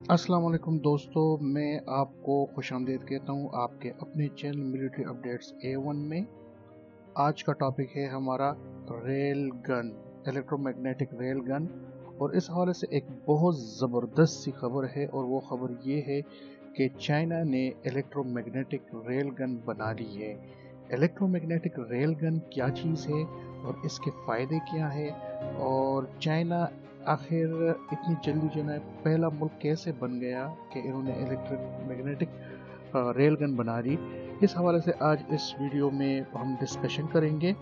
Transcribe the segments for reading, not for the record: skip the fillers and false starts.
अस्सलाम वालेकुम दोस्तों, मैं आपको खुशामदीद कहता हूँ आपके अपने चैनल मिलिट्री अपडेट्स A1 में। आज का टॉपिक है हमारा rail gun, electromagnetic rail gun. और इस हवाले से एक बहुत ज़बरदस्त सी खबर है, और वो खबर ये है कि चाइना ने इलेक्ट्रोमैग्नेटिक रेल गन बना ली है। इलेक्ट्रोमैग्नेटिक रेल गन क्या चीज़ है और इसके फ़ायदे क्या है, और चाइना आखिर इतनी जल्दी जो है पहला मुल्क कैसे बन गया कि इन्होंने इलेक्ट्रिक मैग्नेटिक रेल गन बना दी। इस हवाले से आज इस वीडियो में हम डिस्कशन करेंगे।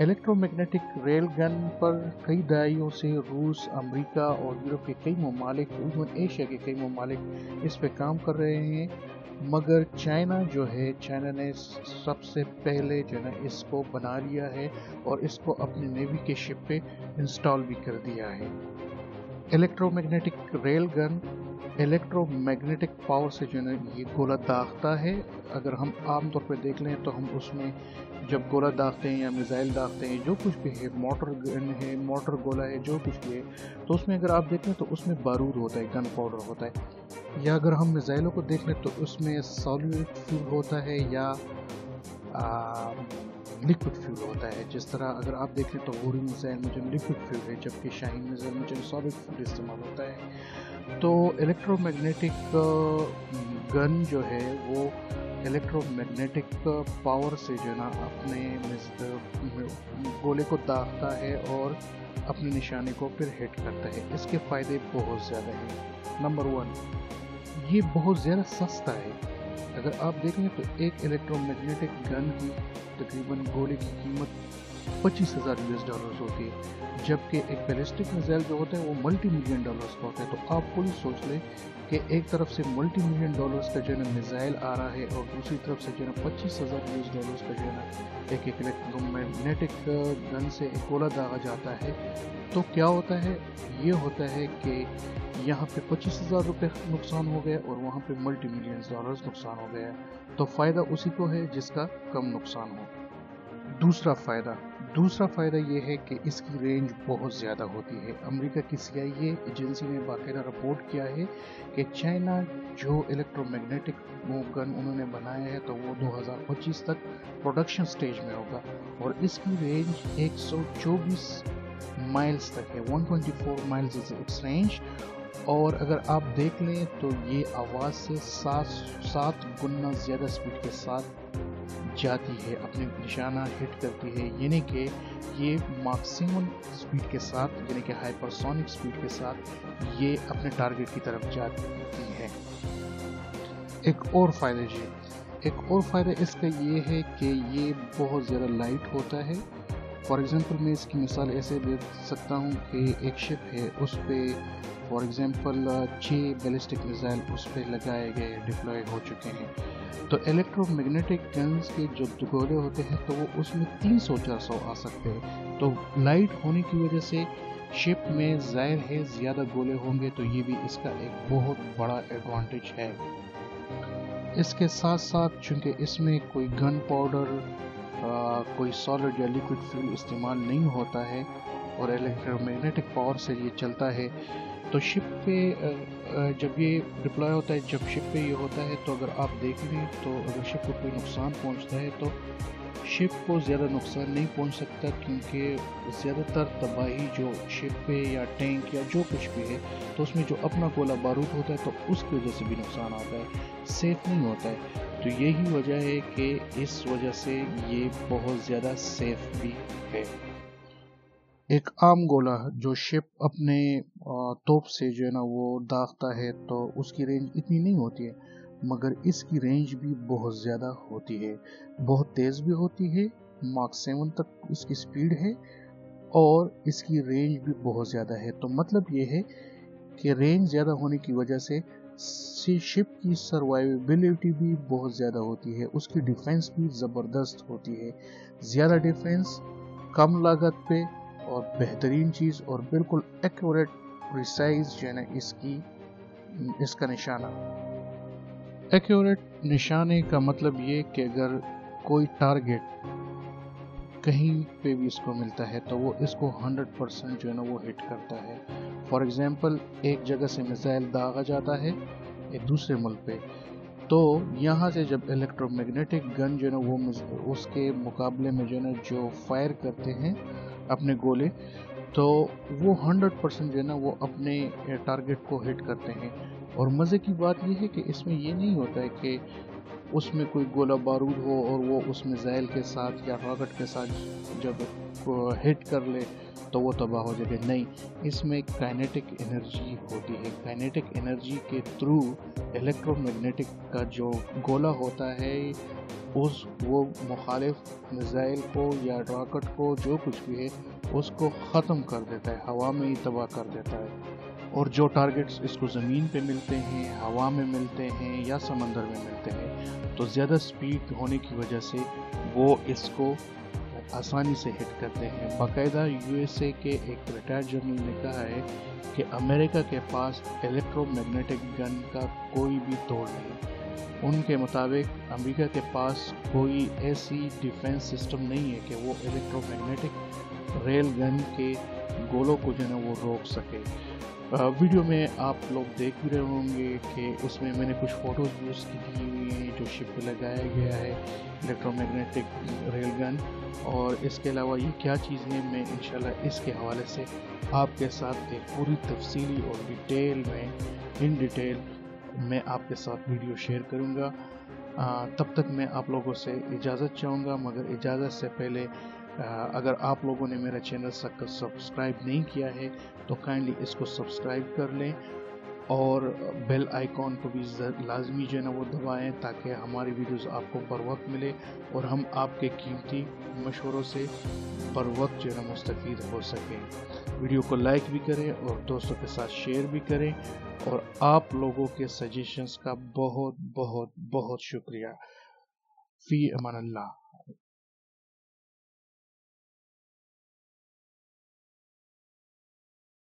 इलेक्ट्रोमैग्नेटिक रेल गन पर कई दहाइयों से रूस, अमेरिका और यूरोप के कई ममालिक, इवन एशिया के कई ममालिक इस पे काम कर रहे हैं, मगर चाइना जो है, चाइना ने सबसे पहले जो है इसको बना लिया है और इसको अपनी नेवी के शिप पे इंस्टॉल भी कर दिया है। Electromagnetic rail gun electromagnetic power से जो है ये गोला दागता है। अगर हम आम तौर पर देख लें तो हम उसमें जब गोला दागते हैं या मिसाइल दागते हैं, जो कुछ भी है, मोटर गन है, मोटर गोला है, जो कुछ भी है, तो उसमें अगर आप देखें तो उसमें बारूद होता है, गन पाउडर होता है। या अगर हम मिसाइलों को देख लें तो उसमें सॉलिड फ्यूल होता है या लिक्विड फ्यूल होता है। जिस तरह अगर आप देखें तो गोरी मिसाइल में जो लिक्विड फ्यूल है, जबकि शाहीन मिसाइल में जो सॉलिड फ्यूल इस्तेमाल होता है। तो इलेक्ट्रोमैग्नेटिक गन जो है वो इलेक्ट्रोमैग्नेटिक पावर से जो है ना अपने गोले को दागता है और अपने निशाने को फिर हिट करता है। इसके फ़ायदे बहुत ज़्यादा हैं। नंबर 1, ये बहुत ज़्यादा सस्ता है। अगर आप देखें तो एक इलेक्ट्रोमैग्नेटिक गन की तकरीबन गोले की कीमत $25,000 होती है, जबकि एक बैलिस्टिक मिसाइल जो होता है वो $multi-million का होता है। तो आप खुद ही सोच लें कि एक तरफ से $multi-million का जो है मिसाइल आ रहा है और दूसरी तरफ से जो है $25,000 का जो है एक इलेक्ट्रोमैग्नेटिक गन से एक गोला दागा जाता है। तो क्या होता है, ये होता है कि यहाँ पे $25,000 नुकसान हो गया और वहाँ पे $multi-millions नुकसान हो गया। तो फ़ायदा उसी को है जिसका कम नुकसान हो। दूसरा फ़ायदा ये है कि इसकी रेंज बहुत ज़्यादा होती है। अमेरिका की CIA एजेंसी ने बाकायदा रिपोर्ट किया है कि चाइना जो इलेक्ट्रोमैग्नेटिक गन उन्होंने बनाया है तो वो 2025 तक प्रोडक्शन स्टेज में होगा, और इसकी रेंज 124 माइल्स तक है। 124 माइल्स इज इट्स रेंज। और अगर आप देख लें तो ये आवाज़ से 7 गुना ज़्यादा स्पीड के साथ जाती है, अपने निशाना हिट करती है, यानी कि ये मैक्सिमम स्पीड के साथ, यानी कि हाइपरसोनिक स्पीड के साथ ये अपने टारगेट की तरफ जाती है। एक और फ़ायदा इसका ये है कि ये बहुत ज़्यादा लाइट होता है। फॉर एग्ज़ाम्पल मैं इसकी मिसाल ऐसे दे सकता हूँ कि एक शिप है, उस पर फॉर एग्ज़ाम्पल 6 बैलिस्टिक मिसाइल उस पर लगाए गए, डिप्लॉय हो चुके हैं। तो इलेक्ट्रोमैग्नेटिक गन्स के जो गोले होते हैं तो वो उसमें 300-400 आ सकते हैं। तो लाइट होने की वजह से शिप में ज़ाहिर है ज़्यादा गोले होंगे, तो ये भी इसका एक बहुत बड़ा एडवांटेज है। इसके साथ साथ चूँकि इसमें कोई गन पाउडर, कोई सॉलिड या लिक्विड फ्यूल इस्तेमाल नहीं होता है और इलेक्ट्रोमैग्नेटिक पावर से ये चलता है, तो शिप पे जब ये डिप्लॉय होता है, जब शिप पे ये होता है, तो अगर आप देख लें तो अगर शिप को कोई नुकसान पहुंचता है तो शिप को ज़्यादा नुकसान नहीं पहुंच सकता, क्योंकि ज़्यादातर तबाही जो शिप पे या टैंक या जो कुछ भी है तो उसमें जो अपना गोला बारूद होता है तो उसकी वजह से भी नुकसान आता है, सेफ नहीं होता है। तो यही वजह है कि इस वजह से ये बहुत ज़्यादा सेफ भी है। एक आम गोला जो शिप अपने तोप से जो है ना वो दागता है तो उसकी रेंज इतनी नहीं होती है, मगर इसकी रेंज भी बहुत ज़्यादा होती है, बहुत तेज़ भी होती है। माक 7 तक इसकी स्पीड है और इसकी रेंज भी बहुत ज़्यादा है। तो मतलब ये है कि रेंज ज़्यादा होने की वजह से शिप की सर्वाइवेबिलिटी भी बहुत ज़्यादा होती है, उसकी डिफेंस भी ज़बरदस्त होती है। ज़्यादा डिफेंस, कम लागत पे, और बेहतरीन चीज़, और बिल्कुल एक्यूरेट प्रिसाइज जो है ना इसका निशाना। एक्यूरेट निशाने का मतलब ये कि अगर कोई टारगेट कहीं पे भी इसको मिलता है तो वो इसको 100% जो है ना वो हिट करता है। فار ایگزامپل ایک جگہ سے میزائل داغا جاتا ہے ایک دوسرے ملک پہ، تو یہاں سے جب الیکٹرو میگنیٹک گن جو ہے نا وہ اس کے مقابلے میں جو ہے نا جو فائر کرتے ہیں اپنے گولے، تو وہ 100% جو ہے نا وہ اپنے ٹارگٹ کو ہٹ کرتے ہیں۔ اور مزے کی بات یہ ہے کہ اس میں یہ نہیں ہوتا ہے کہ اس میں کوئی گولہ بارود ہو اور وہ اس میزائل کے ساتھ یا راکٹ کے ساتھ جب ہٹ کر لے تو وہ تباہ ہو جائے گا، نہیں، اس میں کائنیٹک انرجی ہوتی ہے۔ کائنیٹک انرجی کے تھرو الیکٹرو میگنیٹک کا جو گولہ ہوتا ہے وہ مخالف میزائل کو یا راکٹ کو جو کچھ بھی ہے اس کو ختم کر دیتا ہے، ہوا میں ہی تباہ کر دیتا ہے۔ اور جو ٹارگٹس اس کو زمین پہ ملتے ہیں، ہوا میں ملتے ہیں یا سمندر میں ملتے ہیں، تو زیادہ سپیڈ ہونے کی وجہ سے وہ اس کو آسانی سے ہٹ کرتے ہیں۔ باقاعدہ یو ایس اے کے ایک ریٹائرڈ جنرل نے کہا ہے کہ امریکہ کے پاس الیکٹرو میگنیٹک گن کا کوئی بھی توڑ نہیں۔ ان کے مطابق امریکہ کے پاس کوئی ایسی ڈیفنس سسٹم نہیں ہے کہ وہ الیکٹرو میگنیٹک ریل گن کے گولوں کو جو ہے نا وہ روک سکے۔ ویڈیو میں آپ لوگ دیکھ بھی رہے ہوں گے کہ اس میں نے کچھ فوٹوز بھی اس کی دی ہوئی ہیں جو شپ پہ لگایا گیا ہے الیکٹرو میگنیٹک ریل گن، اور اس کے علاوہ یہ کیا چیز ہے میں انشاءاللہ اس کے حوالے سے آپ کے ساتھ ایک پوری تفصیلی اور ڈیٹیل میں آپ کے ساتھ ویڈیو شیئر کروں گا۔ تب تک میں آپ لوگوں سے اجازت چاہوں گا، مگر اجازت سے پہلے اگر آپ لوگوں نے میرا چینل سبسکرائب نہیں کیا ہے تو کائنڈلی اس کو سبسکرائب کر لیں اور بیل آئیکن کو بھی لازمی جو ہے نا وہ دبائیں تاکہ ہماری ویڈیوز آپ کو بر وقت ملے اور ہم آپ کے قیمتی مشوروں سے بر وقت جو ہے نا مستفید ہو سکیں۔ ویڈیو کو لائک بھی کریں اور دوستوں کے ساتھ شیئر بھی کریں، اور آپ لوگوں کے سجیشنز کا بہت بہت بہت شکریہ۔ فی امان اللہ۔